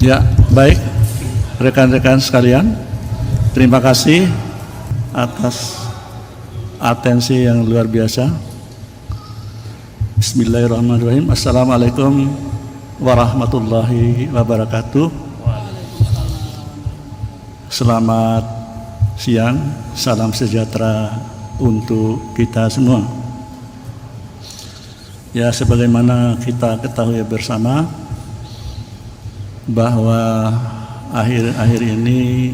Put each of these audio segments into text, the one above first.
Ya, baik rekan-rekan sekalian, terima kasih atas atensi yang luar biasa. Bismillahirrahmanirrahim. Assalamualaikum warahmatullahi wabarakatuh. Selamat siang, salam sejahtera untuk kita semua. Ya, sebagaimana kita ketahui bersama bahwa akhir-akhir ini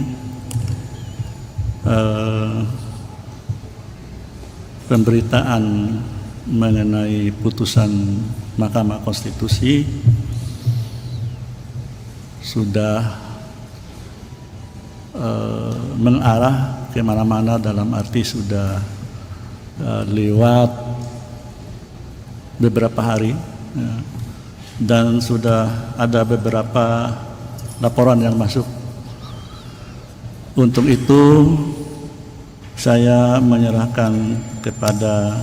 pemberitaan mengenai putusan Mahkamah Konstitusi sudah mengarah kemana-mana, dalam arti sudah lewat beberapa hari ya, dan sudah ada beberapa laporan yang masuk. Untuk itu saya menyerahkan kepada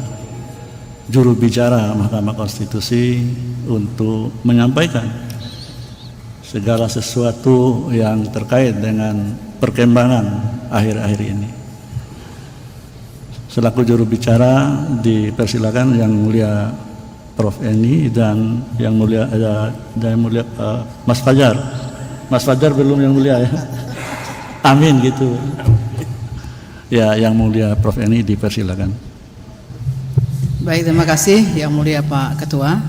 juru bicara Mahkamah Konstitusi untuk menyampaikan segala sesuatu yang terkait dengan perkembangan akhir-akhir ini. Selaku juru bicara dipersilakan Yang Mulia Prof. Eni dan Yang Mulia Mas Fajar. Mas Fajar belum Yang Mulia ya. Amin gitu. Ya, Yang Mulia Prof. Eni dipersilakan. Baik, terima kasih Yang Mulia Pak Ketua.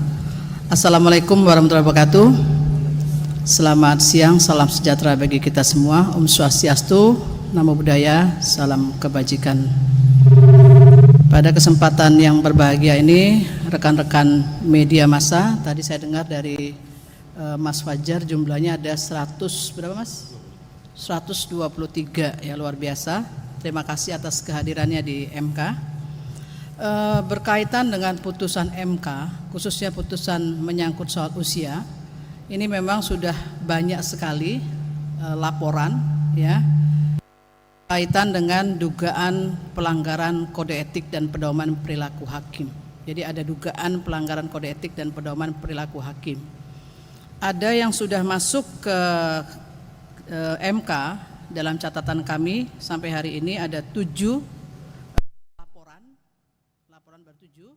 Assalamualaikum warahmatullahi wabarakatuh. Selamat siang, salam sejahtera bagi kita semua. Om Swastiastu, Namo Buddhaya, salam kebajikan. Pada kesempatan yang berbahagia ini, rekan-rekan media massa, tadi saya dengar dari Mas Fajar jumlahnya ada 100 berapa Mas? 123 ya, luar biasa. Terima kasih atas kehadirannya di MK. Berkaitan dengan putusan MK, khususnya putusan menyangkut soal usia, ini memang sudah banyak sekali laporan ya, kaitan dengan dugaan pelanggaran kode etik dan pedoman perilaku hakim. Jadi ada dugaan pelanggaran kode etik dan pedoman perilaku hakim. Ada yang sudah masuk ke MK. Dalam catatan kami sampai hari ini ada 7 laporan ber-7.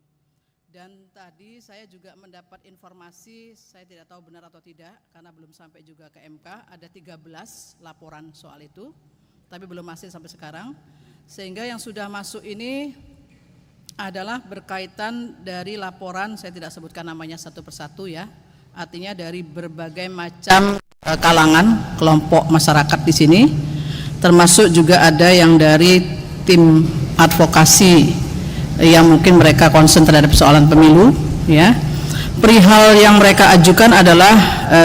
Dan tadi saya juga mendapat informasi, saya tidak tahu benar atau tidak karena belum sampai juga ke MK, ada 13 laporan soal itu, tapi belum masih sampai sekarang. Sehingga yang sudah masuk ini adalah berkaitan dari laporan, saya tidak sebutkan namanya satu persatu ya, artinya dari berbagai macam kalangan kelompok masyarakat di sini, termasuk juga ada yang dari tim advokasi yang mungkin mereka concern terhadap persoalan pemilu ya. Perihal yang mereka ajukan adalah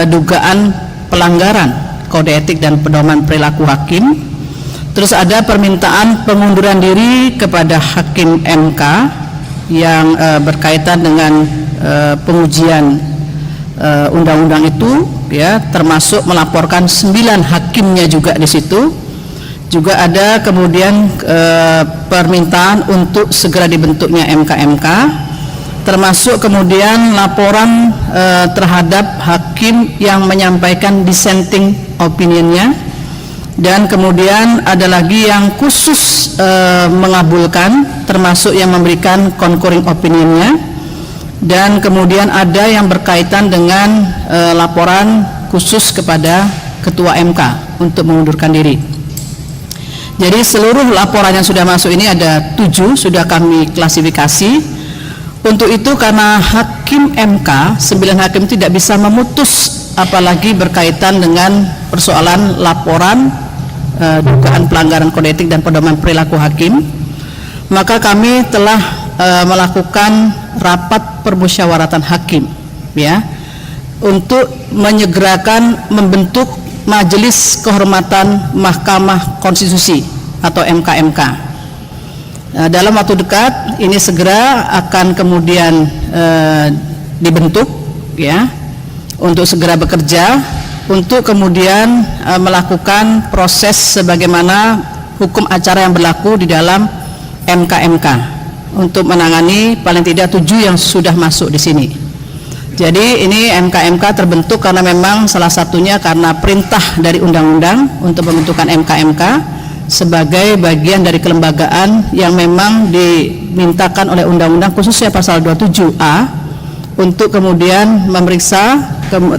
dugaan pelanggaran kode etik dan pedoman perilaku hakim. Terus ada permintaan pengunduran diri kepada hakim MK yang berkaitan dengan pengujian undang-undang itu ya, termasuk melaporkan 9 hakimnya juga di situ. Juga ada kemudian permintaan untuk segera dibentuknya MK-MK, termasuk kemudian laporan terhadap hakim yang menyampaikan dissenting opinionnya. Dan kemudian ada lagi yang khusus mengabulkan, termasuk yang memberikan concurring opinionnya. Dan kemudian ada yang berkaitan dengan laporan khusus kepada Ketua MK untuk mengundurkan diri. Jadi seluruh laporan yang sudah masuk ini ada 7, sudah kami klasifikasi. Untuk itu karena hakim MK, 9 hakim tidak bisa memutus apalagi berkaitan dengan persoalan laporan dugaan pelanggaran kode etik dan pedoman perilaku hakim, maka kami telah melakukan rapat permusyawaratan hakim ya, untuk menyegerakan membentuk Majelis Kehormatan Mahkamah Konstitusi atau MK-MK. Dalam waktu dekat ini segera akan kemudian dibentuk ya, untuk segera bekerja, untuk kemudian melakukan proses sebagaimana hukum acara yang berlaku di dalam MK-MK untuk menangani paling tidak 7 yang sudah masuk di sini. Jadi ini MK-MK terbentuk karena memang salah satunya karena perintah dari undang-undang untuk pembentukan MK-MK sebagai bagian dari kelembagaan yang memang dimintakan oleh undang-undang khususnya pasal 27A untuk kemudian memeriksa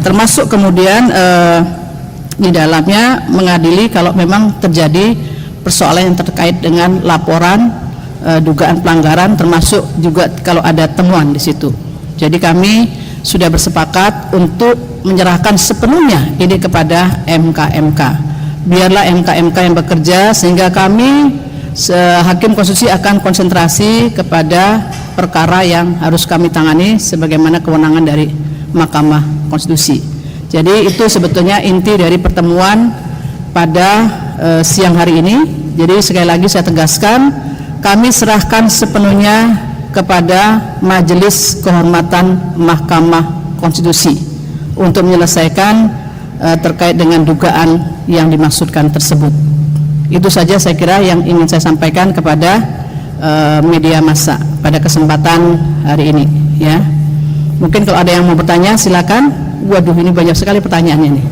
termasuk kemudian di dalamnya mengadili kalau memang terjadi persoalan yang terkait dengan laporan dugaan pelanggaran, termasuk juga kalau ada temuan di situ. Jadi kami sudah bersepakat untuk menyerahkan sepenuhnya ini kepada MK-MK. Biarlah MK-MK yang bekerja, sehingga kami Hakim Konstitusi akan konsentrasi kepada perkara yang harus kami tangani sebagaimana kewenangan dari Mahkamah Konstitusi. Jadi itu sebetulnya inti dari pertemuan pada siang hari ini. Jadi sekali lagi saya tegaskan, kami serahkan sepenuhnya kepada Majelis Kehormatan Mahkamah Konstitusi untuk menyelesaikan terkait dengan dugaan yang dimaksudkan tersebut. Itu saja saya kira yang ingin saya sampaikan kepada media massa pada kesempatan hari ini, ya. Mungkin kalau ada yang mau bertanya silakan. Waduh, ini banyak sekali pertanyaannya nih.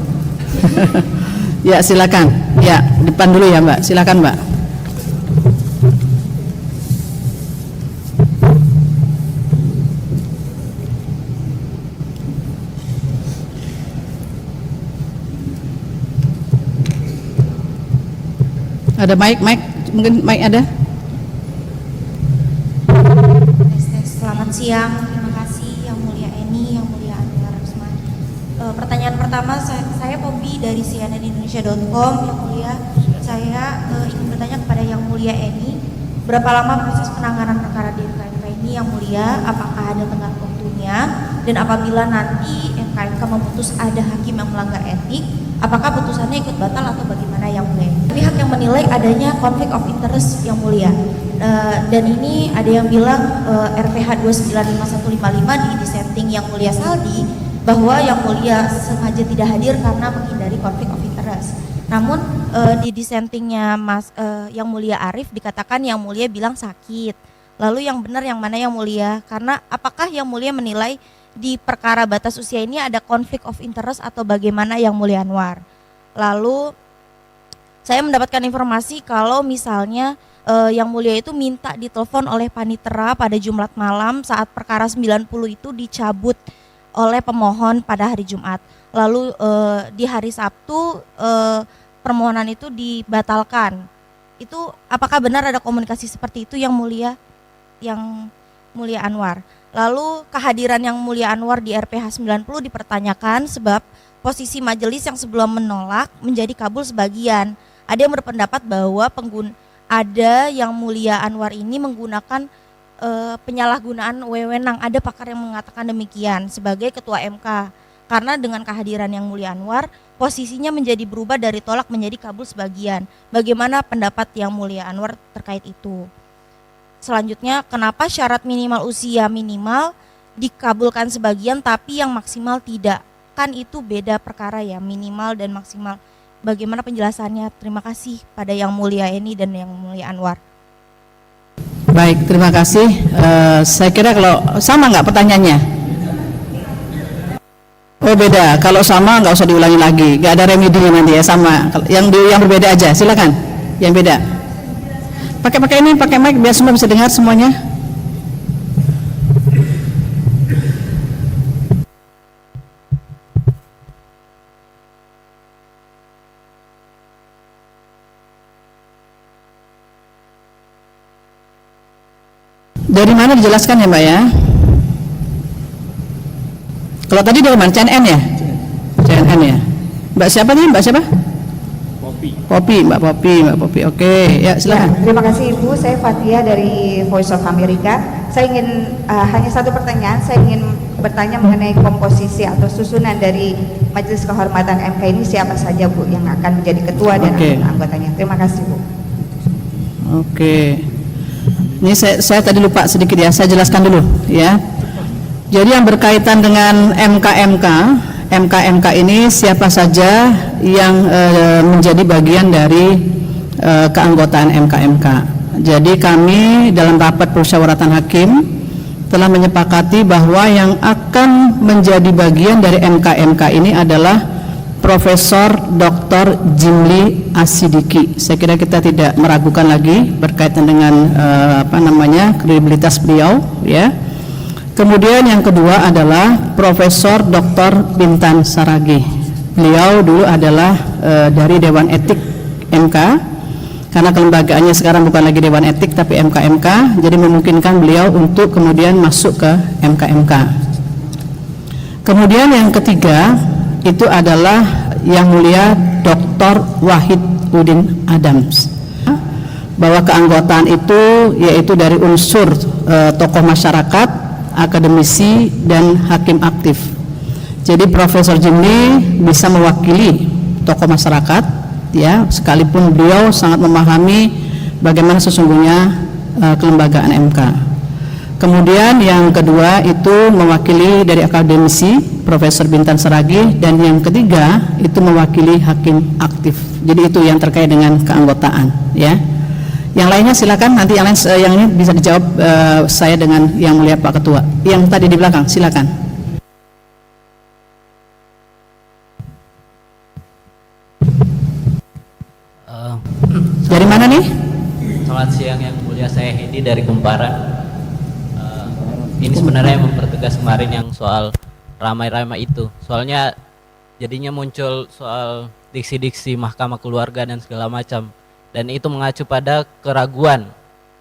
Ya silakan. Ya, depan dulu ya Mbak. Silakan Mbak. Ada mic, mungkin mic ada? Selamat siang, terima kasih Yang Mulia Eni, Yang Mulia Anwar Usman. Pertanyaan pertama, saya Pobi dari cnnindonesia.com. Yang Mulia, saya ingin bertanya kepada Yang Mulia Eni, berapa lama proses penanganan perkara di MK-MK ini Yang Mulia? Apakah ada tenggat waktunya? Dan apabila nanti MK-MK memutus ada hakim yang melanggar etik, apakah putusannya ikut batal atau bagaimana Yang Mulia? Pihak yang menilai adanya konflik of interest Yang Mulia, dan ini ada yang bilang RPH 295155 di dissenting Yang Mulia Saldi bahwa Yang Mulia sengaja tidak hadir karena menghindari konflik of interest. Namun di dissentingnya Yang Mulia Arief dikatakan Yang Mulia bilang sakit. Lalu yang benar yang mana Yang Mulia? Karena apakah Yang Mulia menilai di perkara batas usia ini ada konflik of interest atau bagaimana Yang Mulia Anwar? Lalu saya mendapatkan informasi kalau misalnya Yang Mulia itu minta ditelepon oleh panitera pada Jumat malam saat perkara 90 itu dicabut oleh pemohon pada hari Jumat. Lalu di hari Sabtu permohonan itu dibatalkan. Itu apakah benar ada komunikasi seperti itu Yang Mulia Anwar? Lalu kehadiran Yang Mulia Anwar di RPH 90 dipertanyakan sebab posisi majelis yang sebelum menolak menjadi kabul sebagian. Ada yang berpendapat bahwa ada Yang Mulia Anwar ini menggunakan penyalahgunaan wewenang. Ada pakar yang mengatakan demikian sebagai ketua MK. Karena dengan kehadiran Yang Mulia Anwar, posisinya menjadi berubah dari tolak menjadi kabul sebagian. Bagaimana pendapat Yang Mulia Anwar terkait itu? Selanjutnya, kenapa syarat minimal usia minimal dikabulkan sebagian tapi yang maksimal tidak? Kan itu beda perkara ya, minimal dan maksimal. Bagaimana penjelasannya? Terima kasih pada Yang Mulia Eni dan Yang Mulia Anwar. Baik, terima kasih. Saya kira kalau sama nggak pertanyaannya? Oh beda. Kalau sama nggak usah diulangi lagi. Nggak ada remedinya nanti ya, sama. Yang berbeda aja. Silakan. Yang beda. Pakai mic biar semua bisa dengar semuanya. Dari mana dijelaskan ya Mbak ya? Kalau tadi dari mana? CNN ya? CNN ya? Mbak siapa nih? Mbak siapa? Mbak Popi. Oke, ya silakan. Ya, terima kasih Ibu. Saya Fatia dari Voice of America. Saya ingin hanya satu pertanyaan. Saya ingin bertanya mengenai komposisi atau susunan dari Majelis Kehormatan MK ini, siapa saja Bu yang akan menjadi ketua dan anggotanya. Terima kasih Bu. Oke. Ini saya tadi lupa sedikit ya, saya jelaskan dulu ya. Jadi yang berkaitan dengan MK ini siapa saja yang menjadi bagian dari keanggotaan MK. Jadi kami dalam rapat permusyawaratan hakim telah menyepakati bahwa yang akan menjadi bagian dari MK-MK ini adalah Profesor Dr. Jimli Asidiki. Saya kira kita tidak meragukan lagi berkaitan dengan kredibilitas beliau, ya. Kemudian yang kedua adalah Profesor Dr. Bintan Saragih. Beliau dulu adalah dari Dewan Etik MK, karena kelembagaannya sekarang bukan lagi Dewan Etik tapi MK-MK, jadi memungkinkan beliau untuk kemudian masuk ke MK-MK. Kemudian yang ketiga itu adalah Yang Mulia Dr. Wahid Udin Adams, bahwa keanggotaan itu yaitu dari unsur tokoh masyarakat, akademisi, dan hakim aktif. Jadi Profesor Jimli bisa mewakili tokoh masyarakat, ya, sekalipun beliau sangat memahami bagaimana sesungguhnya kelembagaan MK. Kemudian yang kedua itu mewakili dari akademisi Profesor Bintan Saragih, dan yang ketiga itu mewakili hakim aktif. Jadi itu yang terkait dengan keanggotaan, ya. Yang lainnya silakan, nanti yang lain yang ini bisa dijawab saya dengan Yang Mulia Pak Ketua. Yang tadi di belakang silakan. Dari mana nih? Selamat siang Yang Mulia, saya Hedi dari Kumparan. Ini sebenarnya mempertegas kemarin yang soal ramai-ramai itu. Soalnya jadinya muncul soal diksi-diksi mahkamah keluarga dan segala macam. Dan itu mengacu pada keraguan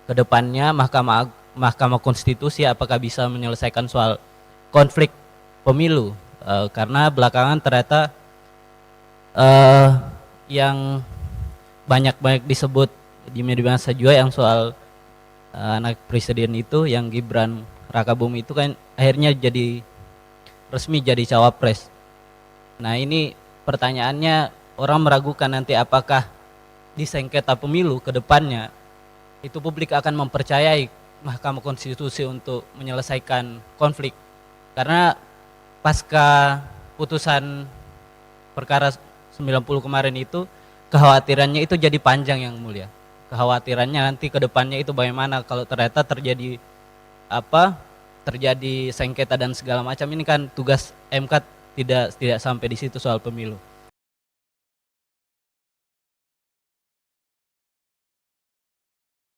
ke depannya Mahkamah Konstitusi apakah bisa menyelesaikan soal konflik pemilu. Karena belakangan ternyata yang banyak disebut di media massa juga yang soal anak presiden itu, yang Gibran Rakabumi itu kan akhirnya jadi resmi jadi cawapres. Nah ini pertanyaannya, orang meragukan nanti apakah di sengketa pemilu ke depannya itu publik akan mempercayai Mahkamah Konstitusi untuk menyelesaikan konflik. Karena pasca putusan perkara 90 kemarin itu, kekhawatirannya itu jadi panjang Yang Mulia. Kekhawatirannya nanti ke depannya itu bagaimana kalau ternyata terjadi terjadi sengketa dan segala macam. Ini kan tugas MK tidak sampai di situ soal pemilu.